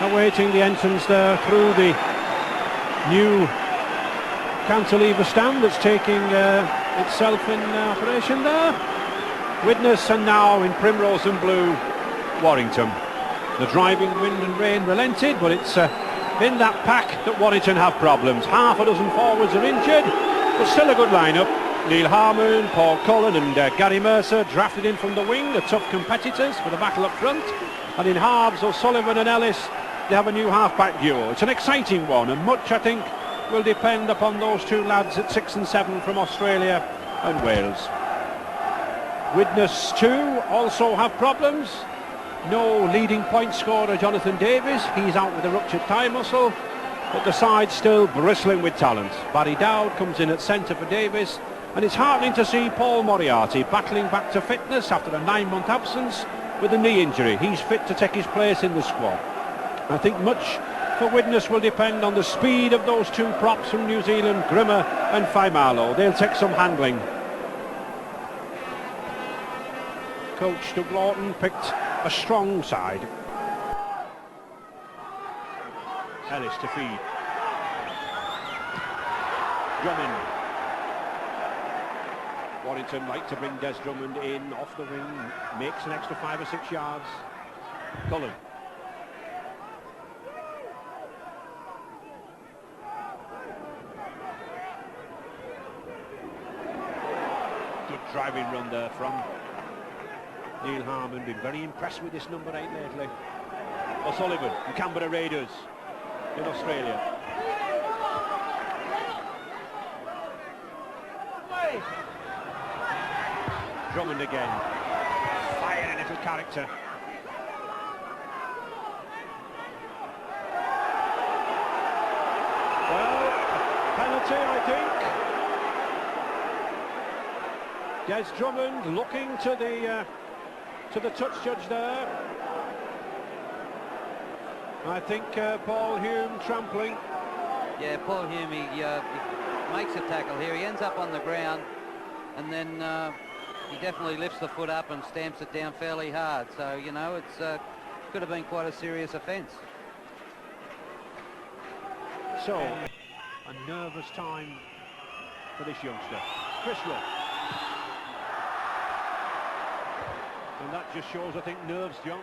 awaiting the entrance there through the new cantilever stand that's taking itself in operation there. Widnes, and now in primrose and blue, Warrington. The driving wind and rain relented, but it's in that pack that Warrington have problems. Half a dozen forwards are injured, but still a good lineup. Neil Harmon, Paul Cullen and Gary Mercer drafted in from the wing, the tough competitors for the battle up front. And in halves, O'Sullivan and Ellis, they have a new half-back duo. It's an exciting one, and much, I think, will depend upon those two lads at 6 and 7 from Australia and Wales. Widnes too also have problems. No leading point scorer Jonathan Davies, he's out with a ruptured thigh muscle, but the side's still bristling with talent. Barry Dowd comes in at centre for Davies, and it's heartening to see Paul Moriarty battling back to fitness after a 9-month absence with a knee injury. He's fit to take his place in the squad. I think much for Widnes will depend on the speed of those two props from New Zealand, Grimmer and Faimalo. They'll take some handling. Coach Doug Lawton picked a strong side. Ellis to feed. Drummond. Warrington like to bring Des Drummond in off the ring, makes an extra 5 or 6 yards. Cullen. Good driving run there from Neil Harmon. Been very impressed with this number 8 lately. O'Sullivan and Canberra Raiders in Australia. Drummond again. Fiery little character. Well, penalty, I think. Des Drummond looking to the touch judge there. I think Paul Hume trampling. Yeah, Paul Hume, he makes a tackle here. He ends up on the ground, and then he definitely lifts the foot up and stamps it down fairly hard. So, you know, it's could have been quite a serious offence. So, a nervous time for this youngster. Chris Rudd. And that just shows, I think, nerves, John.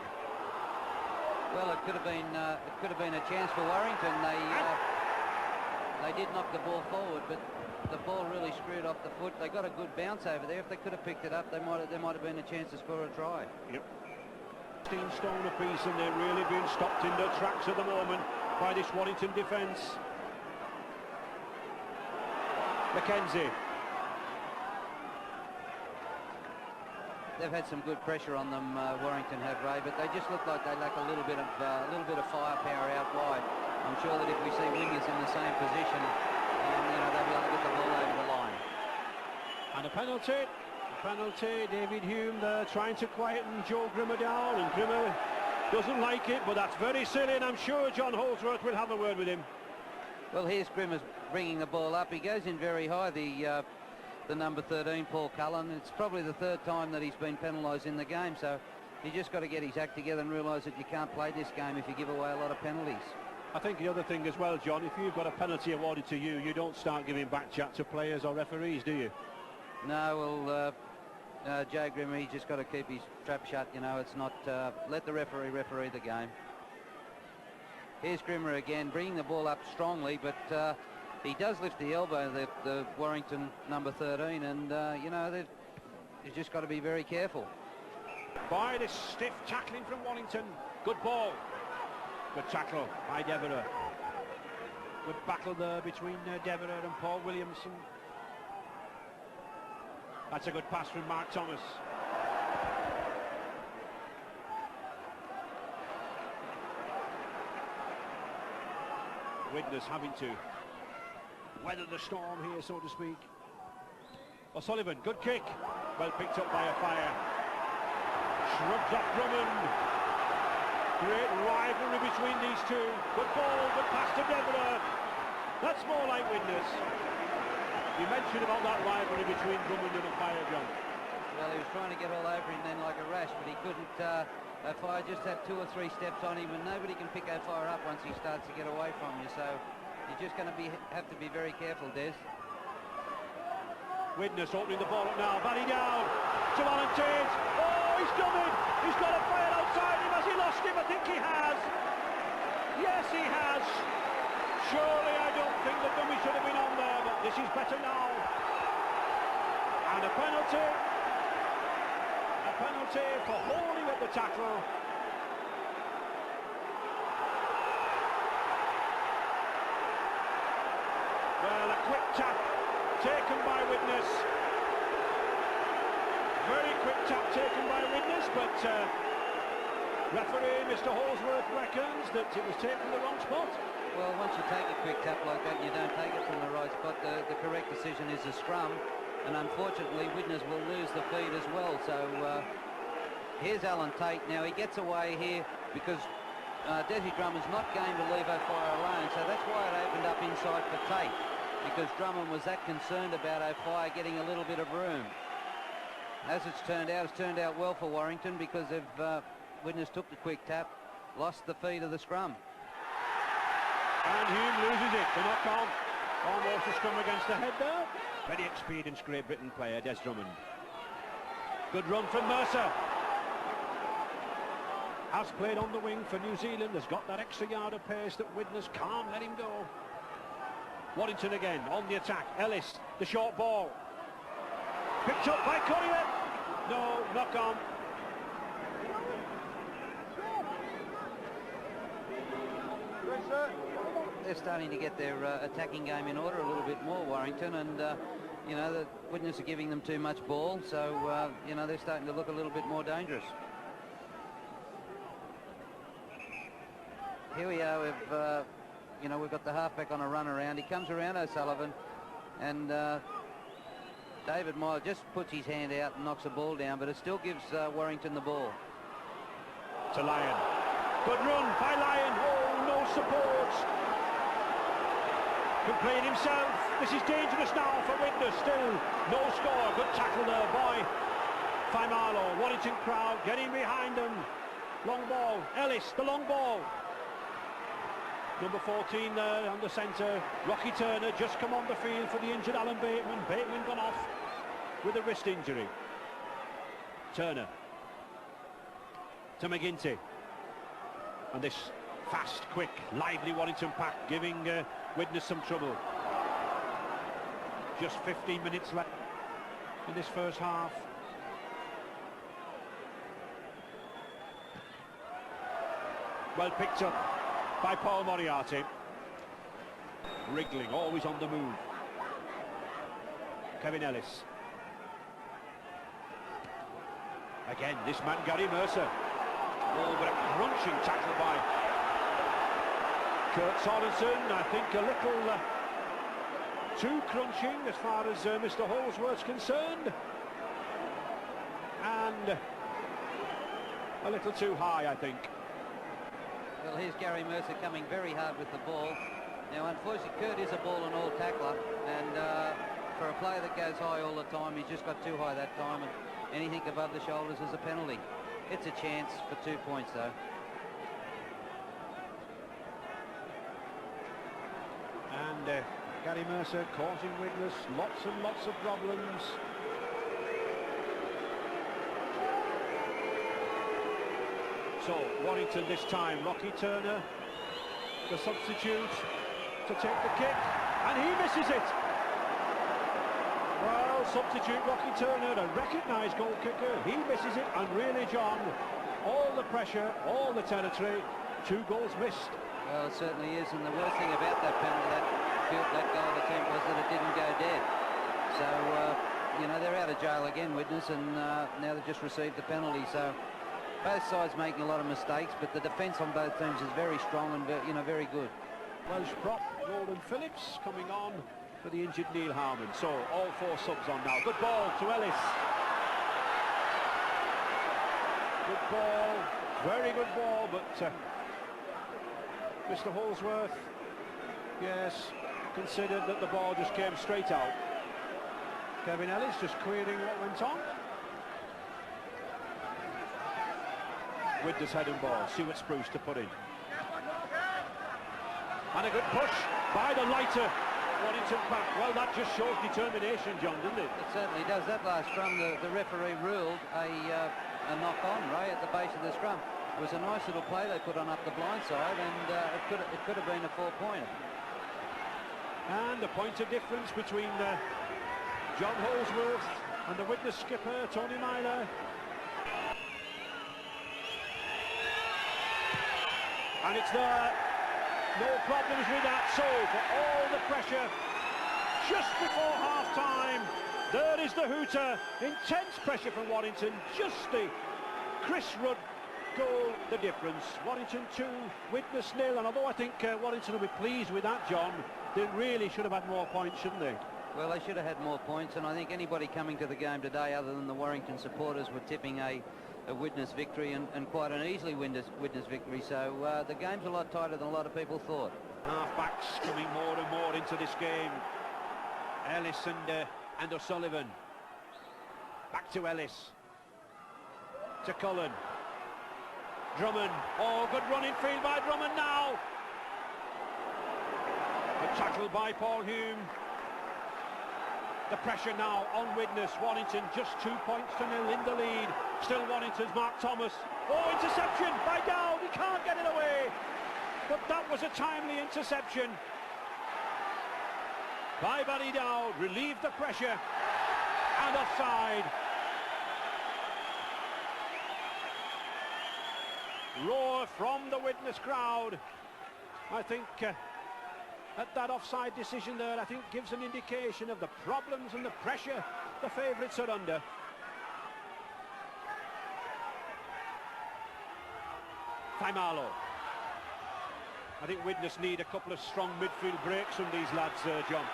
Well, it could have been a chance for Warrington. They did knock the ball forward, but the ball really screwed off the foot. They got a good bounce over there. If they could have picked it up, there might have been a chance to score a try. Yep. 16 stone apiece, and they're really being stopped in their tracks at the moment by this Warrington defence. McKenzie. They've had some good pressure on them, Warrington have, Ray, but they just look like they lack a little bit of firepower out wide. I'm sure that if we see wingers in the same position, you know, they'll be able to get the ball over the line. And a penalty. David Hume there trying to quieten Joe Grimmer down, and Grimmer doesn't like it, but that's very silly, and I'm sure John Holdsworth will have a word with him. Well, here's Grimmer bringing the ball up. He goes in very high, the number 13, Paul Cullen. It's probably the 3rd time that he's been penalised in the game, so you just got to get his act together and realise that you can't play this game if you give away a lot of penalties. I think the other thing as well, John, if you've got a penalty awarded to you, you don't start giving back chat to players or referees, do you? No, well, Joe Grimmer, he's just got to keep his trap shut, you know. It's not, let the referee the game. Here's Grimmer again, bringing the ball up strongly, but he does lift the elbow, the Warrington number 13, and, you know, they've just got to be very careful. By this stiff tackling from Warrington. Good ball. Good tackle by Devereux. Good battle there between Devereux and Paul Williamson. That's a good pass from Mark Thomas. Widnes having to weather the storm here, so to speak. O'Sullivan, good kick. Well picked up by a fire. Shrugs off Drummond. Great rivalry between these two. Good ball, good pass to Devereux. That's more like Widnes. You mentioned about that rivalry between Drummond and a fire, John. Well, he was trying to get all over him then like a rash, but he couldn't. O'Fire just had 2 or 3 steps on him, and nobody can pick O'Fire up once he starts to get away from you. So you're just going to have to be very careful, Des. Widnes opening the ball up now. Batty down to Volunteers. Oh, he's done it. He's got a player outside him. Has he lost him? I think he has. Yes, he has. Surely I don't think the dummy should have been on there, but this is better now. And a penalty. A penalty for holding up the tackle. Well, a quick tap taken by Widnes. Very quick tap taken by Widnes, but referee Mr. Holsworth reckons that it was taken in the wrong spot. Well, once you take a quick tap like that, you don't take it from the right spot. The correct decision is a scrum, and unfortunately Widnes will lose the feed as well. So here's Alan Tate. Now he gets away here because Desi Drummond's not going to leave O'Fire alone, so that's why it opened up inside for Tate, because Drummond was that concerned about O'Fire getting a little bit of room. As it's turned out well for Warrington, because if Widnes took the quick tap, lost the feed of the scrum. And Hume loses it. The knock on. Almost a scrum against the head there. Very experienced Great Britain player, Des Drummond. Good run from Mercer. Has played on the wing for New Zealand. Has got that extra yard of pace that Widnes can't let him go. Warrington again on the attack. Ellis, the short ball. Picked up by Courier. No, knock on. They're starting to get their attacking game in order a little bit more, Warrington, and you know, the Widnes are giving them too much ball, so you know, they're starting to look a little bit more dangerous. Here we are with, you know, we've got the halfback on a run around. He comes around O'Sullivan, and David Moyle just puts his hand out and knocks the ball down, but it still gives Warrington the ball. To Lyon. Good run by Lyon. Oh, no support. Can play it himself. This is dangerous now for Widnes. Still no score. Good tackle there by Faimalo. Warrington crowd getting behind them. Long ball. Ellis, the long ball. Number 14 there on the centre. Rocky Turner just come on the field for the injured Alan Bateman. Bateman gone off with a wrist injury. Turner to McGinty. And this fast, quick, lively Warrington pack giving Widnes some trouble. Just 15 minutes left in this first half. Well picked up by Paul Moriarty. Wriggling, always on the move. Kevin Ellis. Again, this man Gary Mercer. Oh, but a crunching tackle by Kurt Sanderson. I think a little too crunching as far as Mr. Holsworth's concerned. And a little too high, I think. Well, here's Gary Mercer coming very hard with the ball. Now, unfortunately, Kurt is a ball and all tackler, and for a player that goes high all the time, he's just got too high that time, and anything above the shoulders is a penalty. It's a chance for 2 points, though. And Gary Mercer causing Widnes lots and lots of problems. So Warrington this time, Rocky Turner, the substitute to take the kick, and he misses it. Well, substitute Rocky Turner, a recognised goal kicker, he misses it, and really, John, all the pressure, all the territory, 2 goals missed. Well, it certainly is, and the worst thing about that penalty, that goal attempt, was that it didn't go dead. So, you know, they're out of jail again, Widnes, and now they've just received the penalty. So both sides making a lot of mistakes, but the defence on both teams is very strong and, you know, very good. Welsh prop Roland Phillips coming on for the injured Neil Harmon. So all 4 subs on now. Good ball to Ellis. Good ball, very good ball, but Mr. Holsworth, yes, considered that the ball just came straight out. Kevin Ellis just querying what went on. Widnes head and ball. Stuart Spruce to put in. And a good push by the lighter Warrington pack. Well, that just shows determination, John, doesn't it? It certainly does. That last scrum, the referee ruled a knock-on, Ray, at the base of the scrum. It was a nice little play they put on up the blind side, and it could have been a 4-pointer. And the point of difference between John Holsworth and the Widnes skipper, Tony Myler. And it's there. No problems with that. So, for all the pressure, just before half-time, there is the hooter. Intense pressure from Warrington. Just the Chris Rudd goal, the difference. Warrington 2, Widnes 0. And although I think Warrington will be pleased with that, John, they really should have had more points, shouldn't they? Well, they should have had more points, and I think anybody coming to the game today, other than the Warrington supporters, were tipping a Widnes victory, and quite an easily Widnes victory. So the game's a lot tighter than a lot of people thought. Half-backs coming more and more into this game. Ellis and O'Sullivan. Back to Ellis. To Cullen. Drummond. Oh, good run in field by Drummond now. A tackle by Paul Hume. The pressure now on Widnes. Warrington just 2 points to 0 in the lead. Still Warrington's Mark Thomas. Oh, interception by Dowd. He can't get it away. But that was a timely interception by Barry Dowd. Relieved the pressure. And offside. Roar from the Widnes crowd. I think at that offside decision there, I think gives an indication of the problems and the pressure the favourites are under. Faimalo. I think Widnes need a couple of strong midfield breaks from these lads, John.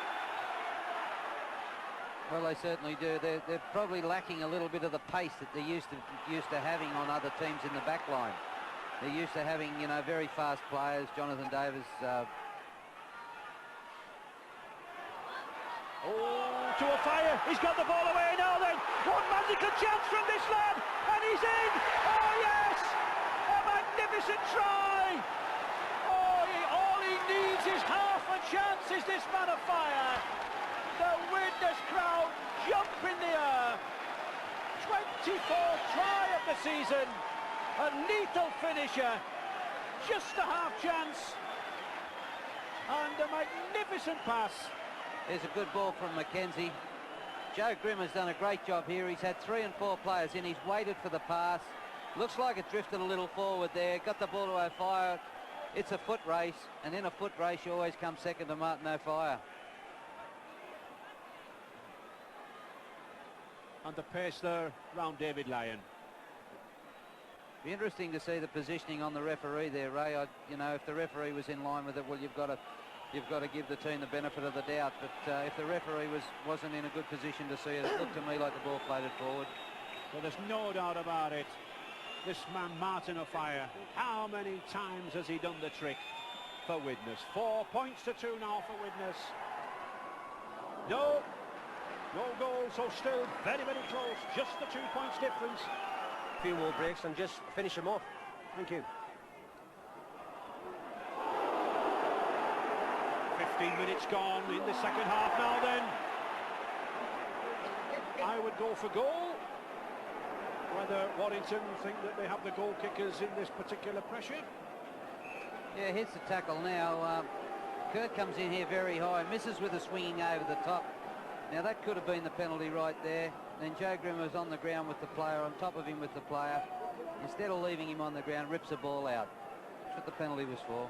Well, they certainly do. They're probably lacking a little bit of the pace that they're used to having on other teams in the back line. They're used to having, you know, very fast players. Jonathan Davies. Oh, to a fire. He's got the ball away now then. One magical chance from this lad. And he's in. Oh, yes. A magnificent try. Oh, all he needs is half a chance. Is this man of fire? The Widnes crowd jump in the air. 24th try of the season. A lethal finisher. Just a half chance. And a magnificent pass. There's a good ball from Mackenzie. Joe Grimm has done a great job here. He's had 3 and 4 players in. He's waited for the pass. Looks like it drifted a little forward there. Got the ball to O'Fire. It's a foot race, and in a foot race you always come second to Martin O'Fire. And the pace there round David Lyon. Be interesting to see the positioning on the referee there, Ray. You know, if the referee was in line with it, well, you've got to give the team the benefit of the doubt. But if the referee wasn't in a good position to see it, it looked to me like the ball floated forward. Well, there's no doubt about it. This man, Martin O'Fire, how many times has he done the trick for Widnes? 4 points to 2 now for Widnes. No goal, so still very, very close. Just the 2 points difference. A few more breaks and just finish them off. Thank you. 15 minutes gone in the second half now then. I would go for goal. Whether Warrington think that they have the goal kickers in this particular pressure. Yeah, hits the tackle now. Kurt comes in here very high, misses with a swinging over the top. Now that could have been the penalty right there. Then Joe Grimm was on the ground with the player, on top of him with the player. Instead of leaving him on the ground, rips the ball out. That's what the penalty was for.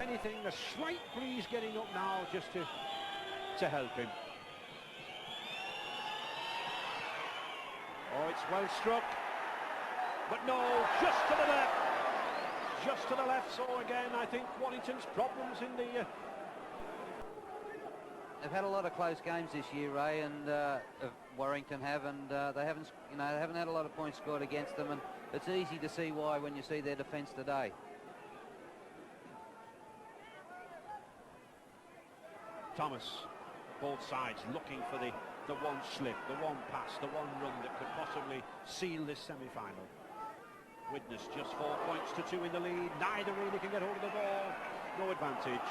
Anything, a slight breeze getting up now just to help him. Oh, it's well struck. But no, just to the left. Just to the left. So again, I think Warrington's problems in the... They've had a lot of close games this year, Ray, and Warrington have, and they haven't had a lot of points scored against them, and it's easy to see why when you see their defence today. Thomas, both sides looking for the one slip, the one pass, the one run that could possibly seal this semi-final. Widnes just 4 points to 2 in the lead. Neither really can get hold of the ball. No advantage.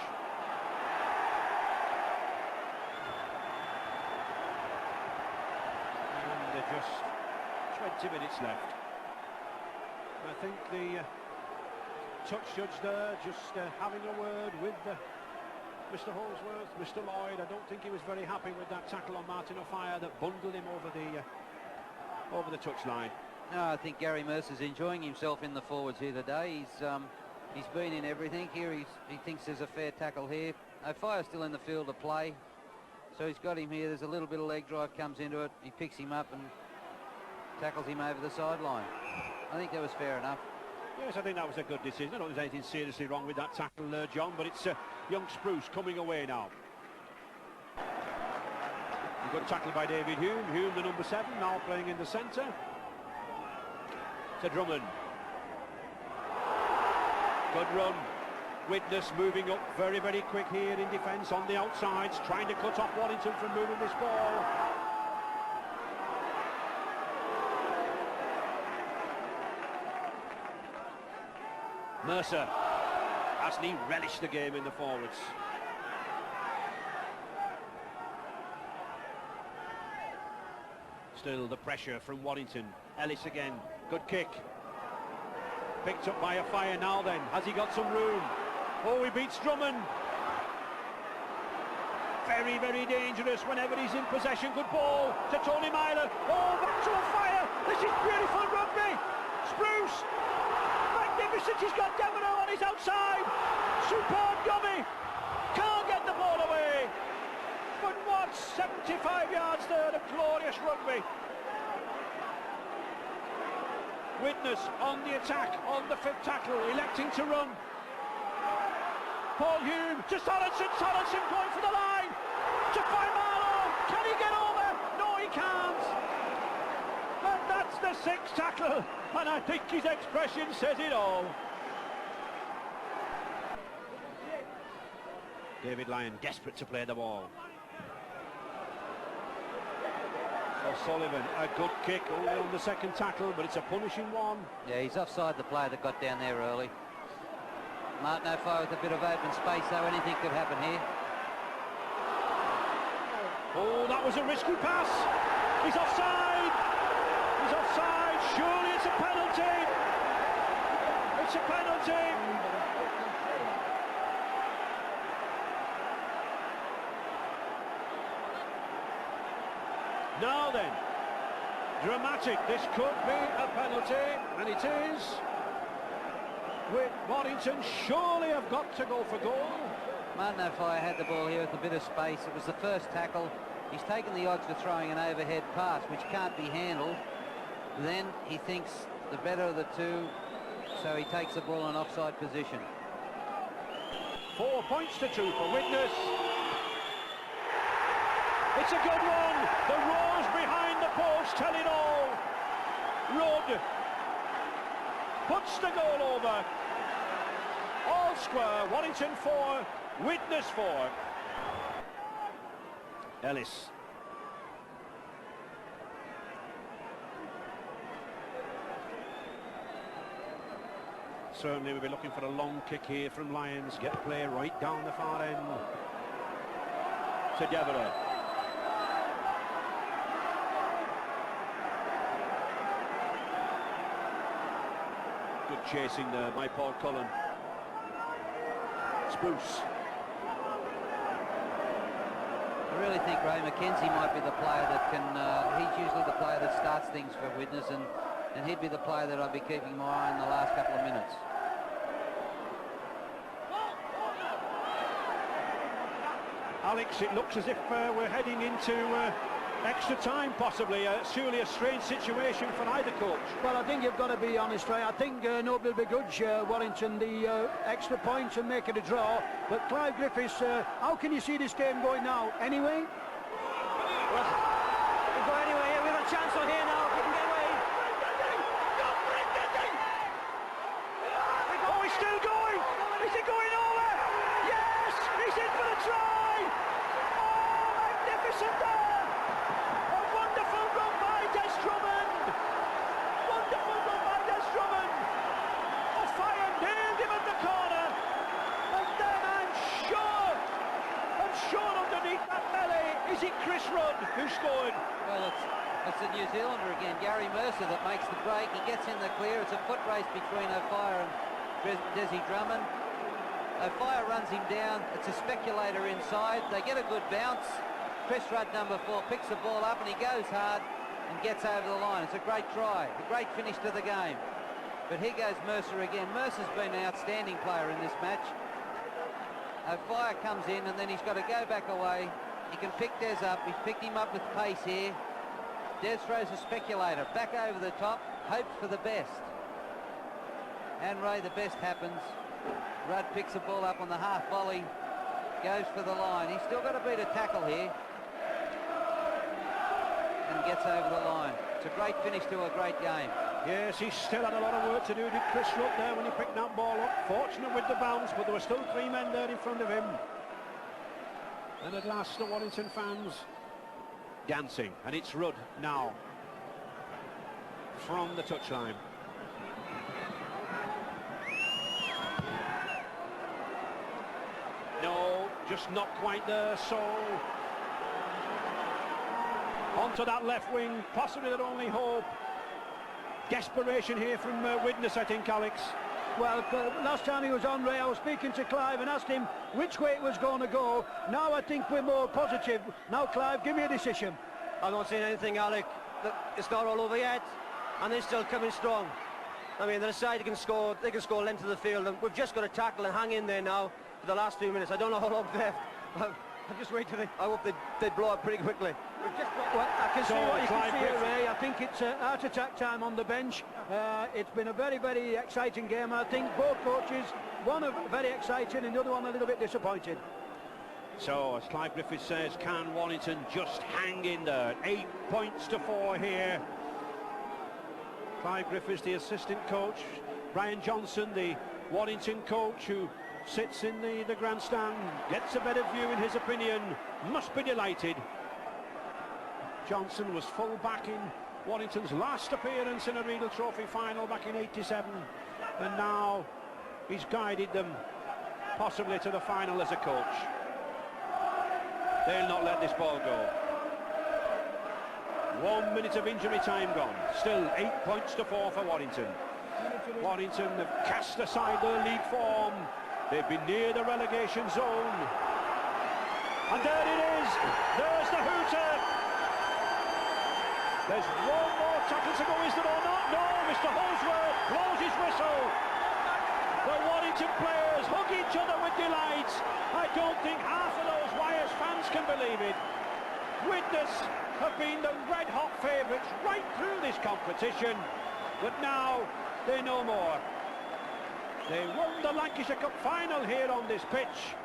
And just 20 minutes left. I think the touch judge there just having a word with Mr. Holsworth, Mr. Lloyd. I don't think he was very happy with that tackle on Martin O'Fire that bundled him over the touchline. No, I think Gary Mercer's enjoying himself in the forwards here today. He's been in everything here. He thinks there's a fair tackle here. O'Fire's still in the field of play, so he's got him here. There's a little bit of leg drive comes into it. He picks him up and tackles him over the sideline. I think that was fair enough. Yes, I think that was a good decision. I don't think there's anything seriously wrong with that tackle, John, but it's young Spruce coming away now. A good tackle by David Hume. Hume, the number 7, now playing in the centre. To Drummond. Good run. Widnes moving up very, very quick here in defence on the outsides, trying to cut off Warrington from moving this ball. Mercer, hasn't he relished the game in the forwards? Still the pressure from Warrington. Ellis again, good kick. Picked up by O'Fire now then. Has he got some room? Oh, he beats Drummond. Very, very dangerous whenever he's in possession. Good ball to Tony Myler. Oh, back to O'Fire. This is beautiful rugby. Spruce. Magnificent. He's got Devereux on his outside. Superb dummy. Can't get the ball away. But what? 75 yards there of glorious rugby. Widnes on the attack, on the 5th tackle, electing to run. Paul Hume to Sorensen. Sorensen going for the line. To find Marlowe. Can he get over? No, he can't. And that's the 6th tackle. And I think his expression says it all. David Lyon desperate to play the ball. O'Sullivan, a good kick only on the 2nd tackle, but it's a punishing one. Yeah, he's offside the player that got down there early. Martin O'Fire with a bit of open space, so anything could happen here. Oh, that was a risky pass. He's offside. He's offside. Surely it's a penalty. It's a penalty. Now then, dramatic. This could be a penalty, and it is. With Warrington surely have got to go for goal. Martin O'Fire had the ball here with a bit of space. It was the 1st tackle. He's taken the odds for throwing an overhead pass, which can't be handled. Then he thinks the better of the two, so he takes the ball in offside position. 4 points to 2 for Widnes. It's a good one. The roars behind the post tell it all. Rudd puts the goal over. All square. Warrington 4, Widnes 4. Ellis. Certainly we'll be looking for a long kick here from Lions. Get play right down the far end. To Devereux. Good chasing there by Paul Cullen. Spruce. I really think Ray McKenzie might be the player that can, he's usually the player that starts things for Widnes, and he'd be the player that I'd be keeping my eye on the last couple of minutes. Alex, it looks as if we're heading into extra time, possibly. Surely a strange situation for either coach. Well, I think you've got to be honest, Ray. I think nobody will begrudge Warrington the extra points and make it a draw. But Clive Griffiths, how can you see this game going now? Anyway? Well, we've got anyway here. We've got a chance on here now. We can get away. Oh, he's still going! Is he going over? Yes! He's in for the try! Oh, magnificent there! A wonderful run by Des Drummond! Wonderful run by Des Drummond! the New Zealander again, Gary Mercer, that makes the break. He gets in the clear. It's a foot race between O'Fire and Desi Drummond. O'Fire runs him down. It's a speculator inside. They get a good bounce. Chris Rudd, number 4, picks the ball up and he goes hard and gets over the line. It's a great try, a great finish to the game. But here goes Mercer again. Mercer's been an outstanding player in this match. O'Fire comes in and then he's got to go back away. He can pick Des up. He's picked him up with pace here. Des throws a speculator back over the top, hopes for the best. And Ray, the best happens. Rudd picks the ball up on the half volley, goes for the line. He's still got to beat a tackle here and gets over the line. It's a great finish to a great game. Yes, he still had a lot of work to do, did Chris Rudd there when he picked that ball up. Fortunate with the bounce, but there were still 3 men there in front of him. And at last the Warrington fans dancing, and it's Rudd now from the touchline. No, just not quite there, so onto that left wing, possibly their only hope. Desperation here from Widnes, I think, Alex. Well, last time he was on, Ray, I was speaking to Clive and asked him which way it was going to go. Now I think we're more positive. Now, Clive, give me a decision. I'm not saying anything, Alec. Look, it's not all over yet, and they're still coming strong. I mean, they're a side they can score length of the field, and we've just got to tackle and hang in there now for the last 2 minutes. I don't know how long left. I'm just waiting. I hope they blow up pretty quickly. Well, I can see what you can see here, Ray. I think it's heart attack time on the bench. It's been a very, very exciting game. I think both coaches, one very exciting and the other one a little bit disappointed. So, as Clive Griffith says, can Warrington just hang in there? 8 points to 4 here. Clive Griffiths, the assistant coach. Brian Johnson, the Warrington coach, who sits in the grandstand, gets a better view in his opinion, must be delighted. Johnson was full back in Warrington's last appearance in a Regal Trophy final back in '87, and now he's guided them possibly to the final as a coach. They'll not let this ball go. 1 minute of injury time gone. Still 8 points to 4 for Warrington. Warrington have cast aside their league form. They've been near the relegation zone. And there it is. There's the hooter. There's one more tackle to go, is there or not? No, Mr. Holsworth blows his whistle. The Warrington players hug each other with delight. I don't think half of those Wyers fans can believe it. Widnes have been the red-hot favourites right through this competition, but now they know more. They won the Lancashire Cup final here on this pitch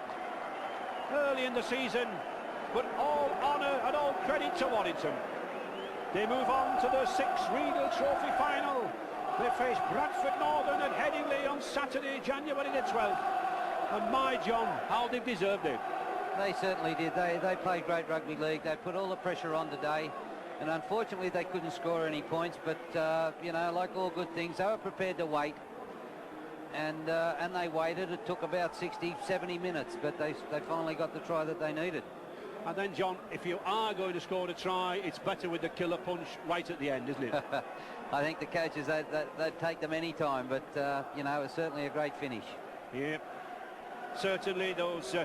early in the season, but all honour and all credit to Warrington. They move on to their 6th Regal Trophy final. They face Bradford Northern at Headingley on Saturday, January the 12th. And my John, how they've deserved it. They certainly did. They played great rugby league. They put all the pressure on today, and unfortunately they couldn't score any points, but you know, like all good things, they were prepared to wait. And they waited. It took about 60-70 minutes, but they finally got the try that they needed. And then, John, if you are going to score a try, it's better with the killer punch right at the end, isn't it? I think the coaches, they'd take them any time, but you know, it's certainly a great finish. Yeah, certainly those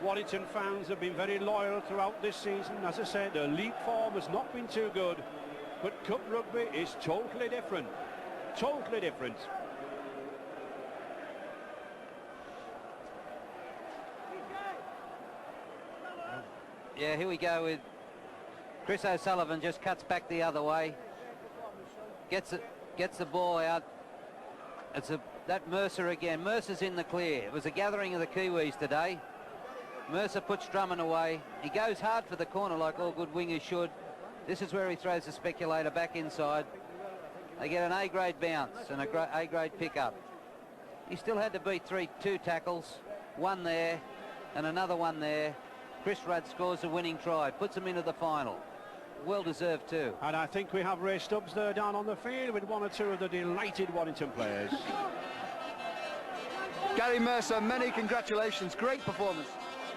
Warrington fans have been very loyal throughout this season. As I said, their league form has not been too good, but Cup rugby is totally different. Totally different. Yeah, here we go with Chris O'Sullivan, just cuts back the other way, gets the ball out. It's that Mercer again. Mercer's in the clear. It was a gathering of the Kiwis today. Mercer puts Drummond away. He goes hard for the corner like all good wingers should. This is where he throws the speculator back inside. They get an A-grade bounce and a A-grade pickup. He still had to beat two tackles, one there and another one there. Chris Rudd scores a winning try, puts them into the final. Well deserved too. And I think we have Ray Stubbs there down on the field with one or two of the delighted Warrington players. Gary Mercer, many congratulations. Great performance.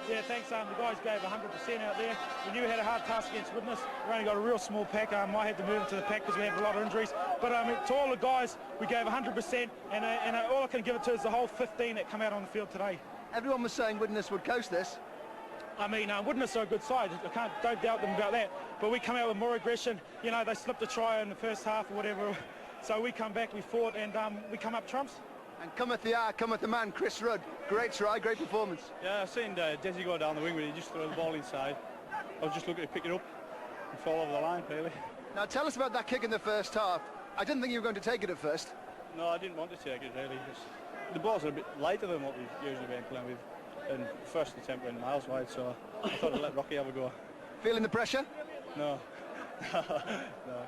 Yeah, thanks. The guys gave 100% out there. We knew we had a hard task against Widnes. We only got a real small pack. I had to move into the pack because we had a lot of injuries. But to all the guys, we gave 100%, and all I can give it to is the whole 15 that come out on the field today. Everyone was saying Widnes would coast this. I mean, Widnes are a good side. Don't doubt them about that. But we come out with more aggression. You know, they slipped a try in the first half or whatever. So we come back, we fought, and we come up trumps. And cometh the hour, cometh the man, Chris Rudd. Great try, great performance. Yeah, I've seen Desi go down the wing, but he just threw the ball inside. I was just looking to pick it up and fall over the line, really. Now tell us about that kick in the first half. I didn't think you were going to take it at first. No, I didn't want to take it, really. The balls are a bit lighter than what we've usually been playing with. And first attempt went miles wide, so I thought I'd let Rocky have a go. Feeling the pressure? No. No.